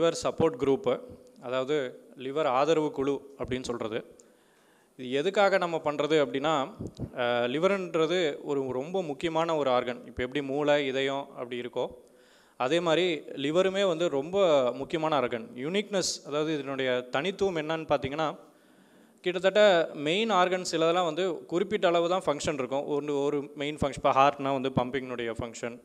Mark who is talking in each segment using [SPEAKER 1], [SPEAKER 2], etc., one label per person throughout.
[SPEAKER 1] Liver support group, அதாவது liver ஆதரவு குழு அப்படின்னு சொல்கிறது. இது எதுக்காக நம்ம பண்ணுறது அப்படின்னா, லிவருன்றது ஒரு ரொம்ப முக்கியமான ஒரு ஆர்கன். இப்போ எப்படி மூளை இதயம் அப்படி இருக்கோ, அதே மாதிரி லிவருமே வந்து ரொம்ப முக்கியமான ஆர்கன். யூனிக்னஸ், அதாவது இதனுடைய தனித்துவம் என்னன்னு பார்த்தீங்கன்னா, கிட்டத்தட்ட மெயின் ஆர்கன்ஸ் சிலதெல்லாம் வந்து குறிப்பிட்ட அளவு தான் ஃபங்க்ஷன் இருக்கும். ஒரு மெயின் ஃபங்க்ஷன், இப்போ ஹார்ட்னால் வந்து பம்பிங்னுடைய ஃபங்க்ஷன்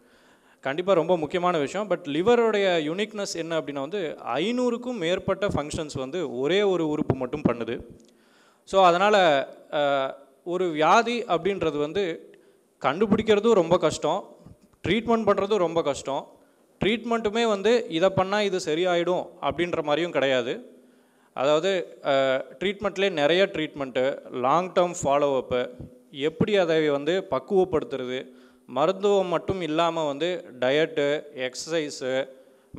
[SPEAKER 1] கண்டிப்பாக ரொம்ப முக்கியமான விஷயம். பட் லிவருடைய யூனிக்னஸ் என்ன அப்படின்னா வந்து 500க்கும் மேற்பட்ட ஃபங்க்ஷன்ஸ் வந்து ஒரே ஒரு உறுப்பு மட்டும் பண்ணுது. ஸோ அதனால் ஒரு வியாதி அப்படின்றது வந்து கண்டுபிடிக்கிறதும் ரொம்ப கஷ்டம், ட்ரீட்மெண்ட் பண்ணுறதும் ரொம்ப கஷ்டம். ட்ரீட்மெண்ட்டுமே வந்து இதை பண்ணால் இது சரியாயிடும் அப்படின்ற மாதிரியும் கிடையாது. அதாவது ட்ரீட்மெண்ட்லேயே நிறைய ட்ரீட்மெண்ட்டு, லாங் டேர்ம் ஃபாலோ அப்பு, எப்படி அதை வந்து பக்குவப்படுத்துறது, மருத்துவம் மட்டும் இல்லாமல் வந்து டயட்டு, எக்ஸசைஸு,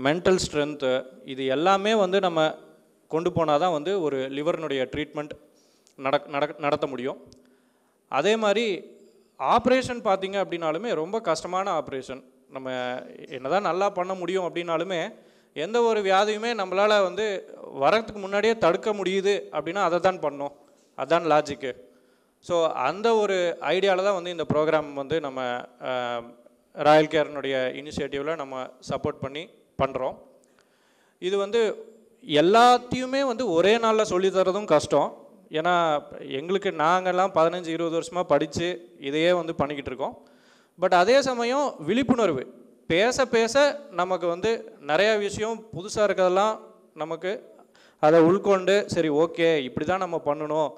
[SPEAKER 1] மென்டல் ஸ்ட்ரென்த்து, இது எல்லாமே வந்து நம்ம கொண்டு போனால் தான் வந்து ஒரு லிவர்னுடைய ட்ரீட்மெண்ட் நடத்த முடியும். அதே மாதிரி ஆப்ரேஷன் பார்த்திங்க அப்படின்னாலுமே ரொம்ப கஷ்டமான ஆப்ரேஷன். நம்ம என்னதான் நல்லா பண்ண முடியும் அப்படின்னாலுமே எந்த ஒரு வியாதியுமே நம்மளால் வந்து வரத்துக்கு முன்னாடியே தடுக்க முடியுது அப்படின்னா அதை தான் பண்ணோம், அதுதான் லாஜிக்கு. ஸோ அந்த ஒரு ஐடியாவில் தான் வந்து இந்த ப்ரோக்ராம் வந்து நம்ம ராயல் கேர்னுடைய இனிஷியேட்டிவில் நம்ம சப்போர்ட் பண்ணி பண்ணுறோம். இது வந்து எல்லாத்தையுமே வந்து ஒரே நாளில் சொல்லித்தரதும் கஷ்டம். ஏன்னா எங்களுக்கு நாங்கள்லாம் 15-20 வருஷமாக படித்து இதையே வந்து பண்ணிக்கிட்டு இருக்கோம். பட் அதே சமயம் விழிப்புணர்வு பேச பேச நமக்கு வந்து நிறையா விஷயம் புதுசாக இருக்கிறதெல்லாம் நமக்கு அதை உள்கொண்டு சரி ஓகே இப்படி தான் நம்ம பண்ணணும்,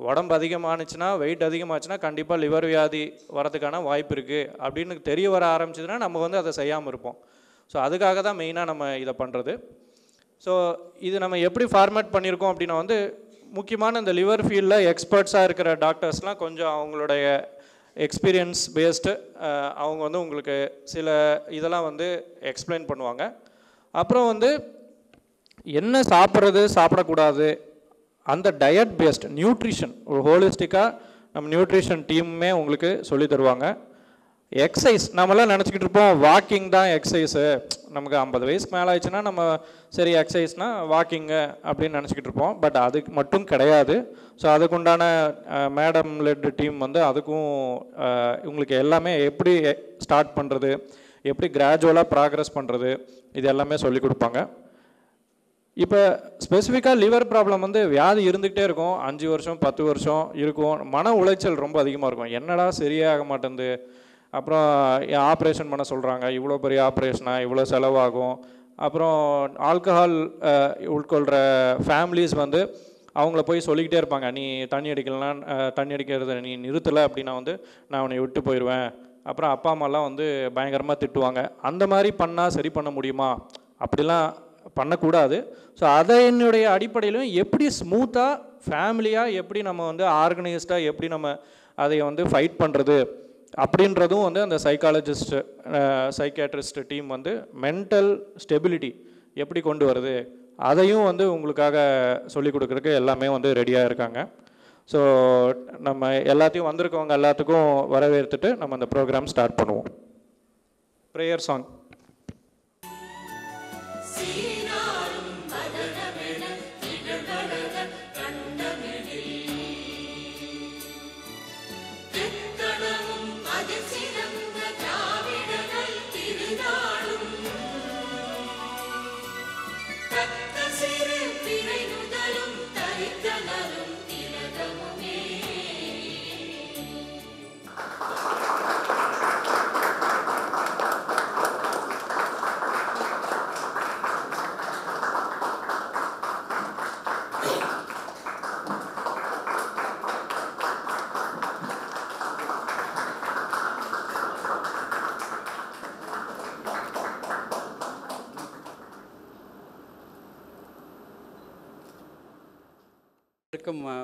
[SPEAKER 1] உடம்பு அதிகமானுச்சுன்னா வெயிட் அதிகமாச்சுன்னா கண்டிப்பாக லிவர் வியாதி வரதுக்கான வாய்ப்பு இருக்குது அப்படின்னு தெரிய வர ஆரம்பிச்சதுன்னா நம்ம வந்து அதை செய்யாமல் இருப்போம். ஸோ அதுக்காக தான் மெயினாக நம்ம இதை பண்ணுறது. ஸோ இது நம்ம எப்படி ஃபார்மேட் பண்ணியிருக்கோம் அப்படின்னா வந்து முக்கியமான இந்த லிவர் ஃபீல்டில் எக்ஸ்பர்ட்ஸாக இருக்கிற டாக்டர்ஸ்லாம் கொஞ்சம் அவங்களுடைய எக்ஸ்பீரியன்ஸ் பேஸ்டு அவங்க வந்து உங்களுக்கு சில இதெல்லாம் வந்து எக்ஸ்பிளைன் பண்ணுவாங்க. அப்புறம் வந்து என்ன சாப்பிட்றது சாப்பிடக்கூடாது, அந்த டயட் பேஸ்ட் நியூட்ரிஷன், ஒரு ஹோலிஸ்டிக்காக நம்ம நியூட்ரிஷன் டீமுமே உங்களுக்கு சொல்லி தருவாங்க. எக்ஸசைஸ் நம்மளாம் நினச்சிக்கிட்டு இருப்போம் வாக்கிங் தான் எக்ஸசைஸு, நமக்கு 50 வயசுக்கு மேலே ஆயிடுச்சுன்னா நம்ம சரி எக்ஸசைஸ்னால் வாக்கிங்கு அப்படின்னு நினச்சிக்கிட்டு இருப்போம். பட் அதுக்கு மட்டும் கிடையாது. ஸோ அதுக்குண்டான மேடம் லெட் டீம் வந்து அதுக்கும் உங்களுக்கு எல்லாமே எப்படி ஸ்டார்ட் பண்ணுறது, எப்படி கிராஜுவலாக ப்ராக்ரஸ் பண்ணுறது, இது எல்லாமே சொல்லி கொடுப்பாங்க. இப்போ ஸ்பெசிஃபிக்காக லிவர் ப்ராப்ளம் வந்து வியாதி இருந்துக்கிட்டே இருக்கும், 5 வருஷம் 10 வருஷம் இருக்கும். மன உளைச்சல் ரொம்ப அதிகமாக இருக்கும், என்னடா சரியாக மாட்டேங்குது, அப்புறம் ஆப்ரேஷன் பண்ண சொல்கிறாங்க, இவ்வளோ பெரிய ஆப்ரேஷனாக இவ்வளோ செலவாகும். அப்புறம் ஆல்கஹால் உட்கொள்கிற ஃபேமிலிஸ் வந்து அவங்கள போய் சொல்லிக்கிட்டே இருப்பாங்க, நீ தண்ணி அடிக்கலாம், தண்ணி அடிக்கிறத நீ நிறுத்தலை அப்படின்னா வந்து நான் உன்னை விட்டு போயிடுவேன். அப்புறம் அப்பா அம்மாலாம் வந்து பயங்கரமாக திட்டுவாங்க. அந்த மாதிரி பண்ணால் சரி பண்ண முடியுமா, அப்படிலாம் பண்ணக்கூடாது. ஸோ அதனுடைய அடிப்படையிலும் எப்படி ஸ்மூத்தாக ஃபேமிலியாக எப்படி நம்ம வந்து ஆர்கனைஸ்டாக எப்படி நம்ம அதை வந்து ஃபைட் பண்ணுறது அப்படின்றதும் வந்து அந்த சைக்காலஜிஸ்ட்டு சைக்கியாட்ரிஸ்ட் டீம் வந்து மென்டல் ஸ்டெபிலிட்டி எப்படி கொண்டு வருது அதையும் வந்து உங்களுக்காக சொல்லிக் கொடுக்குறதுக்கு எல்லாமே வந்து ரெடியாக இருக்காங்க. ஸோ நம்ம எல்லாத்தையும் வந்திருக்கவங்க எல்லாத்துக்கும் வரவேற்றுட்டு நம்ம அந்த ப்ரோக்ராம் ஸ்டார்ட் பண்ணுவோம். Prayer song.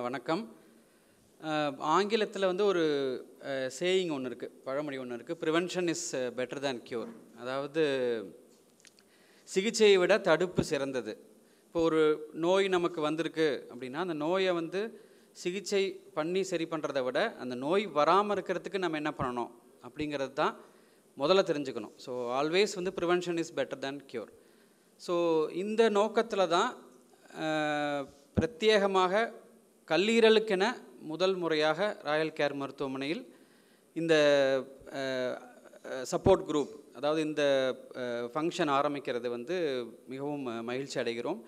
[SPEAKER 2] வணக்கம். ஆங்கிலத்தில் வந்து ஒரு சேயிங் ஒன்று இருக்குது, பழமொழி ஒன்று இருக்குது, prevention is better than cure. அதாவது சிகிச்சையை விட தடுப்பு சிறந்தது. இப்போ ஒரு நோய் நமக்கு வந்திருக்கு அப்படின்னா அந்த நோயை வந்து சிகிச்சை பண்ணி சரி பண்ணுறதை விட அந்த நோய் வராமல் இருக்கிறதுக்கு நம்ம என்ன பண்ணணும் அப்படிங்கிறது தான் முதல்ல தெரிஞ்சுக்கணும். ஸோ ஆல்வேஸ் வந்து prevention is better than cure. So இந்த நோக்கத்தில் தான் பிரத்யேகமாக கல்லீரலுக்கென முதல் முறையாக ராயல் கேர் மருத்துவமனையில் இந்த சப்போர்ட் குரூப், அதாவது இந்த ஃபங்க்ஷன் ஆரம்பிக்கிறது வந்து மிகவும் மகிழ்ச்சி அடைகிறோம்.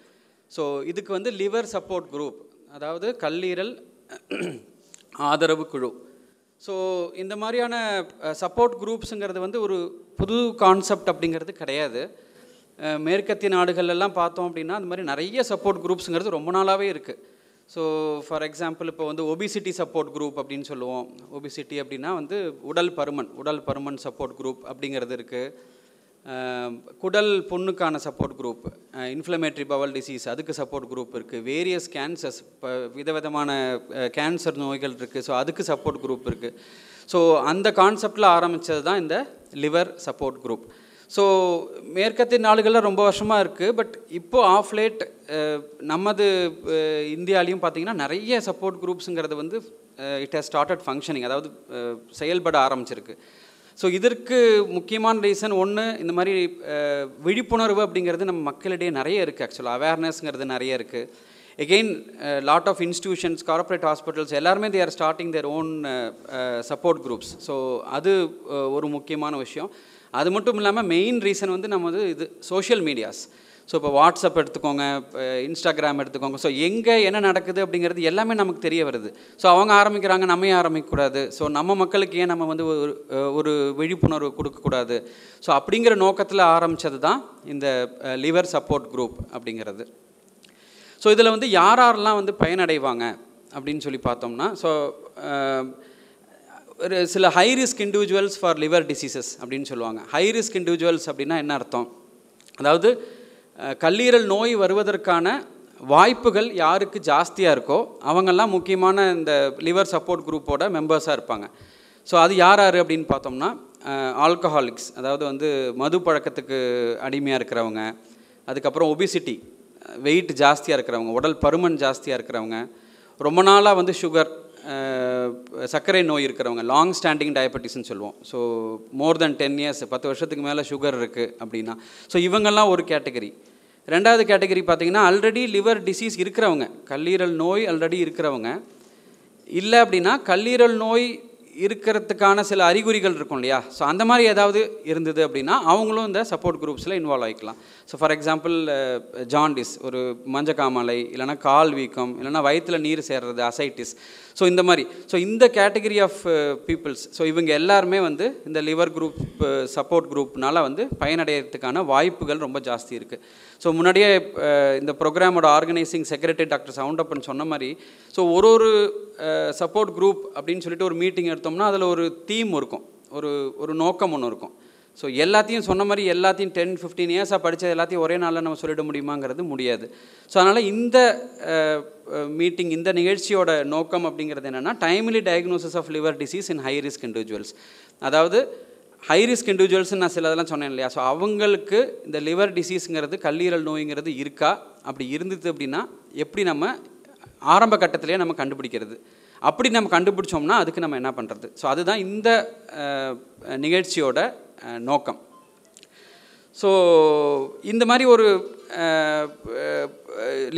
[SPEAKER 2] ஸோ இதுக்கு வந்து லிவர் சப்போர்ட் குரூப், அதாவது கல்லீரல் ஆதரவு குழு. ஸோ இந்த மாதிரியான சப்போர்ட் குரூப்ஸுங்கிறது வந்து ஒரு புது கான்செப்ட் அப்படிங்கிறது கிடையாது. மேற்கத்திய நாடுகள்லாம் பார்த்தோம் அப்படின்னா அந்த மாதிரி நிறைய சப்போர்ட் குரூப்ஸுங்கிறது ரொம்ப நாளாகவே இருக்குது. ஸோ ஃபார் எக்ஸாம்பிள் இப்போ வந்து ஒபிசிட்டி சப்போர்ட் குரூப் அப்படின்னு சொல்லுவோம். ஒபிசிட்டி அப்படின்னா வந்து உடல் பருமன் சப்போர்ட் குரூப் அப்படிங்கிறது இருக்குது. குடல் புண்ணுக்கான support group, inflammatory bowel disease அதுக்கு சப்போர்ட் குரூப் இருக்குது. வேரியஸ் கேன்சர்ஸ், இப்போ விதவிதமான கேன்சர் நோய்கள் இருக்குது, ஸோ அதுக்கு சப்போர்ட் குரூப் இருக்குது. ஸோ அந்த கான்செப்டில் ஆரம்பித்தது தான் இந்த லிவர் சப்போர்ட் குரூப். ஸோ மேற்கத்திய நாடுகளில் ரொம்ப வருஷமாக இருக்குது. பட் இப்போது ஆஃப் லேட் நமது இந்தியாலையும் பார்த்திங்கன்னா நிறைய சப்போர்ட் குரூப்ஸுங்கிறது வந்து இட் ஹஸ் ஸ்டார்டட் ஃபங்க்ஷனிங், அதாவது செயல்பட ஆரம்பிச்சிருக்கு. ஸோ இதற்கு முக்கியமான ரீசன் ஒன்று, இந்த மாதிரி விழிப்புணர்வு அப்படிங்கிறது நம்ம மக்களிடையே நிறைய இருக்குது. ஆக்சுவலாக அவேர்னஸ்ங்கிறது நிறைய இருக்குது. Again lot of institutions, corporate hospitals எல்லாருமே they are starting their own support groups. So அது ஒரு முக்கியமான விஷயம். அது மட்டும் இல்லாமல் மெயின் ரீசன் வந்து நம்ம வந்து இது சோஷியல் மீடியாஸ். ஸோ இப்போ வாட்ஸ்அப் எடுத்துக்கோங்க, இன்ஸ்டாகிராம் எடுத்துக்கோங்க. ஸோ எங்கே என்ன நடக்குது அப்படிங்கிறது எல்லாமே நமக்கு தெரிய வருது. ஸோ அவங்க ஆரம்பிக்கிறாங்க, நம்ம ஏன் ஆரம்பிக்கக்கூடாது? ஸோ நம்ம மக்களுக்கு ஏன் நம்ம வந்து ஒரு விழிப்புணர்வு கொடுக்கக்கூடாது? ஸோ அப்படிங்கிற நோக்கத்தில் ஆரம்பித்தது தான் இந்த லிவர் சப்போர்ட் குரூப் அப்படிங்கிறது. ஸோ இதில் வந்து யாரெல்லாம் வந்து பயனடைவாங்க அப்படின்னு சொல்லி பார்த்தோம்னா, ஸோ ஒரு சில high risk individuals for liver diseases அப்படின்னு சொல்லுவாங்க. ஹை ரிஸ்க் இண்டிவிஜுவல்ஸ் அப்படின்னா என்ன அர்த்தம்? அதாவது கல்லீரல் நோய் வருவதற்கான வாய்ப்புகள் யாருக்கு ஜாஸ்தியாக இருக்கோ அவங்கெல்லாம் முக்கியமான இந்த லிவர் சப்போர்ட் குரூப்போட மெம்பர்ஸாக இருப்பாங்க. ஸோ அது யார் அப்படின்னு பார்த்தோம்னா, ஆல்கஹாலிக்ஸ், அதாவது வந்து மது பழக்கத்துக்கு அடிமையாக இருக்கிறவங்க, அதுக்கப்புறம் ஒபிசிட்டி, வெயிட் ஜாஸ்தியாக இருக்கிறவங்க, உடல் பருமன் ஜாஸ்தியாக இருக்கிறவங்க, ரொம்ப நாளாக வந்து சுகர், சர்க்கரை நோய் இருக்கிறவங்க, லாங் ஸ்டாண்டிங் டயபெட்டிஸ்ன்னு சொல்லுவோம். ஸோ மோர் தென் 10 இயர்ஸ், 10 வருஷத்துக்கு மேலே சுகர் இருக்குது அப்படின்னா, ஸோ இவங்கெல்லாம் ஒரு கேட்டகரி. ரெண்டாவது கேட்டகரி பார்த்திங்கன்னா, ஆல்ரெடி லிவர் டிசீஸ் இருக்கிறவங்க, கல்லீரல் நோய் ஆல்ரெடி இருக்கிறவங்க, இல்லை அப்படின்னா கல்லீரல் நோய் இருக்கிறதுக்கான சில அறிகுறிகள் இருக்கும் இல்லையா? ஸோ அந்த மாதிரி ஏதாவது இருந்தது அப்படின்னா அவங்களும் இந்த சப்போர்ட் குரூப்ஸில் இன்வால்வ் ஆகிக்கலாம். ஸோ ஃபார் எக்ஸாம்பிள் ஜாண்டிஸ், ஒரு மஞ்சக்காமலை, இல்லைனா கால் வீக்கம், இல்லைனா வயிற்றில் நீர் சேர்றது, அசைட்டிஸ். ஸோ இந்த மாதிரி, ஸோ இந்த கேட்டகரி ஆஃப் பீப்புள்ஸ், ஸோ இவங்க எல்லாருமே வந்து இந்த லிவர் குரூப் சப்போர்ட் குரூப்னால வந்து பயனடைகிறதுக்கான வாய்ப்புகள் ரொம்ப ஜாஸ்தி இருக்குது. ஸோ முன்னாடியே இந்த ப்ரோக்ராமோட ஆர்கனைசிங் செக்ரட்டரி டாக்டர் சவுண்டப்பன் சொன்ன மாதிரி, ஸோ ஒரு சப்போர்ட் குரூப் அப்படின்னு சொல்லிட்டு ஒரு மீட்டிங் எடுத்தோம்னா அதில் ஒரு தீம் இருக்கும், ஒரு நோக்கம் ஒன்று இருக்கும். ஸோ எல்லாத்தையும் சொன்ன மாதிரி எல்லாத்தையும் 10-15 இயர்ஸாக படித்தது எல்லாத்தையும் ஒரே நாளில் நம்ம சொல்லிட முடியுமாங்கிறது முடியாது. ஸோ அதனால் இந்த மீட்டிங், இந்த நிகழ்ச்சியோட நோக்கம் அப்படிங்கிறது என்னென்னா, timely diagnosis of liver disease in high risk individuals. அதாவது ஹை ரிஸ்க் இண்டிவிஜுவல்ஸ்னு நான் சிலதெல்லாம் சொன்னேன் இல்லையா? ஸோ அவங்களுக்கு இந்த லிவர் டிசீஸுங்கிறது, கல்லீரல் நோய்ங்கிறது இருக்கா, அப்படி இருந்தது அப்படின்னா எப்படி நம்ம ஆரம்ப கட்டத்திலே நம்ம கண்டுபிடிக்கிறது, அப்படி நம்ம கண்டுபிடிச்சோம்னா அதுக்கு நம்ம என்ன பண்ணுறது? ஸோ அதுதான் இந்த நிகழ்ச்சியோட நோக்கம். ஸோ இந்த மாதிரி ஒரு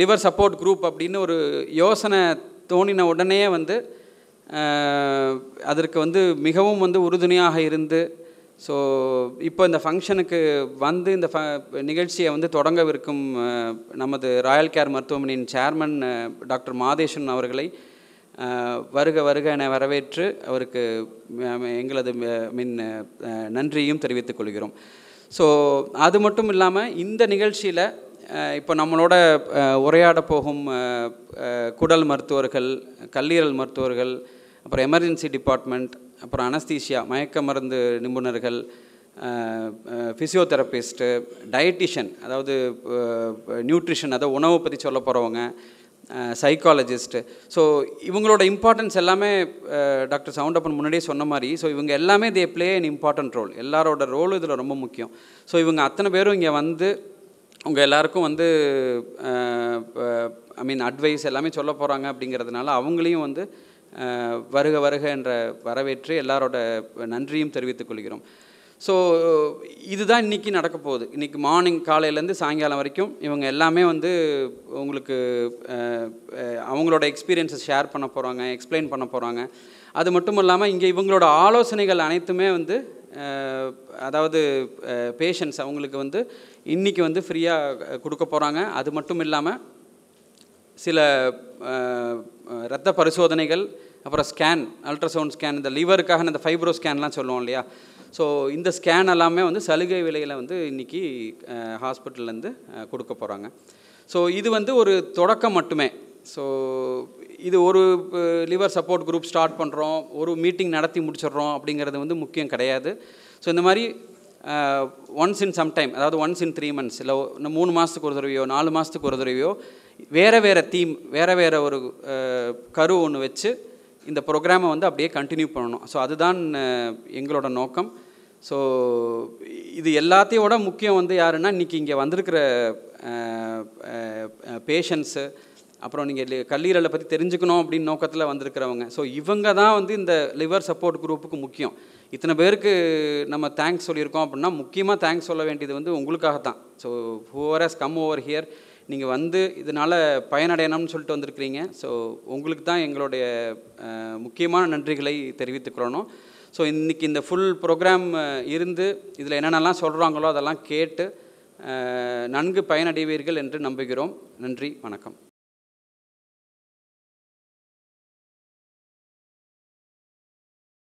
[SPEAKER 2] லிவர் சப்போர்ட் குரூப் அப்படின்னு ஒரு யோசனை தோணின உடனே வந்து அதற்கு வந்து மிகவும் வந்து உறுதுணையாக இருந்து, ஸோ இப்போ இந்த ஃபங்க்ஷனுக்கு வந்து இந்த நிகழ்ச்சியை வந்து தொடங்கவிருக்கும் நமது ராயல் கேர் மருத்துவமனையின் சேர்மன் டாக்டர் மாதேஷன் அவர்களை வருக வருக என வரவேற்று அவருக்கு எங்களது நன்றியும் தெரிவித்துக் கொள்கிறோம். ஸோ அது மட்டும் இல்லாமல் இந்த நிகழ்ச்சியில் இப்போ நம்மளோட உரையாட போகும் குடல் மருத்துவர்கள், கல்லீரல் மருத்துவர்கள், அப்புறம் எமர்ஜென்சி டிபார்ட்மெண்ட், அப்புறம் அனஸ்தீசியா, மயக்க மருந்து நிபுணர்கள், ஃபிசியோதெரபிஸ்ட்டு, டயட்டிஷியன், அதாவது நியூட்ரிஷன், அதாவது உணவை பற்றி சொல்ல போகிறவங்க, சைக்காலஜிஸ்ட்டு. ஸோ இவங்களோட இம்பார்ட்டன்ஸ் எல்லாமே டாக்டர் சவுண்டப்பன் முன்னாடியே சொன்ன மாதிரி, ஸோ இவங்க எல்லாமே they play an important role. எல்லாரோட ரோலும் இதில் ரொம்ப முக்கியம். ஸோ இவங்க அத்தனை பேரும் இங்கே வந்து உங்கள் எல்லாருக்கும் வந்து அட்வைஸ் எல்லாமே சொல்ல போகிறாங்க. அப்படிங்கிறதுனால அவங்களையும் வந்து வருக வருக என்ற வரவேற்று எல்லாரோட நன்றியும் தெரிவித்துக் கொள்கிறோம். ஸோ இதுதான் இன்றைக்கி நடக்க போகுது. இன்றைக்கி மார்னிங் காலையிலேருந்து சாயங்காலம் வரைக்கும் இவங்க எல்லாமே வந்து உங்களுக்கு அவங்களோட எக்ஸ்பீரியன்ஸை ஷேர் பண்ண போகிறாங்க, எக்ஸ்பிளைன் பண்ண போகிறாங்க. அது மட்டும் இல்லாமல் இங்கே இவங்களோட ஆலோசனைகள் அனைத்துமே வந்து அதாவது பேஷண்ட்ஸ் அவங்களுக்கு வந்து இன்றைக்கி வந்து ஃப்ரீயாக கொடுக்க போகிறாங்க. அது மட்டும் இல்லாமல் சில இரத்த பரிசோதனைகள், அப்புறம் ஸ்கேன், அல்ட்ராசவுண்ட் ஸ்கேன், இந்த லிவருக்காக இந்த ஃபைப்ரோ ஸ்கேன்லாம் சொல்லுவோம் இல்லையா, ஸோ இந்த ஸ்கேன் எல்லாமே வந்து சலுகை விலையில் வந்து இன்றைக்கி ஹாஸ்பிட்டல்லேருந்து கொடுக்க போகிறாங்க. ஸோ இது வந்து ஒரு தொடக்கம் மட்டுமே. ஸோ இது ஒரு லிவர் சப்போர்ட் குரூப் ஸ்டார்ட் பண்ணுறோம், ஒரு மீட்டிங் நடத்தி முடிச்சிடுறோம் அப்படிங்கிறது வந்து முக்கியம் கிடையாது. ஸோ இந்த மாதிரி ஒன்ஸ் இன் சம் டைம், அதாவது ஒன்ஸ் இன் 3 months, இல்லை 3 மாதத்துக்கு ஒரு தடவையோ 4 மாதத்துக்கு ஒரு தடவையோ வேறு தீம், வேறு ஒரு கரு ஒன்று வச்சு இந்த ப்ரோக்ராமை வந்து அப்படியே கண்டினியூ பண்ணணும். ஸோ அதுதான் எங்களோட நோக்கம். ஸோ இது எல்லாத்தையோட முக்கியம் வந்து யாருன்னா இன்றைக்கி இங்கே வந்திருக்கிற பேஷண்ட்ஸு, அப்புறம் நீங்கள் கல்லீரலை பற்றி தெரிஞ்சுக்கணும் அப்படின்னு நோக்கத்தில் வந்திருக்கிறவங்க. ஸோ இவங்க தான் வந்து இந்த லிவர் சப்போர்ட் குரூப்புக்கு முக்கியம். இத்தனை பேருக்கு நம்ம தேங்க்ஸ் சொல்லியிருக்கோம் அப்படின்னா முக்கியமாக தேங்க்ஸ் சொல்ல வேண்டியது வந்து உங்களுக்காக தான். So whoever has come over here, நீங்கள் வந்து இதனால் பயனடையணும்னு சொல்லிட்டு வந்திருக்கிறீங்க. ஸோ உங்களுக்கு தான் எங்களுடைய முக்கியமான நன்றிகளை தெரிவித்துக்கிறோம். ஸோ இன்றைக்கி இந்த ஃபுல் ப்ரோக்ராம் இருந்து இதில் என்னென்னலாம் சொல்கிறாங்களோ அதெல்லாம் கேட்டு நன்கு பயனடைவீர்கள் என்று நம்புகிறோம். நன்றி, வணக்கம்.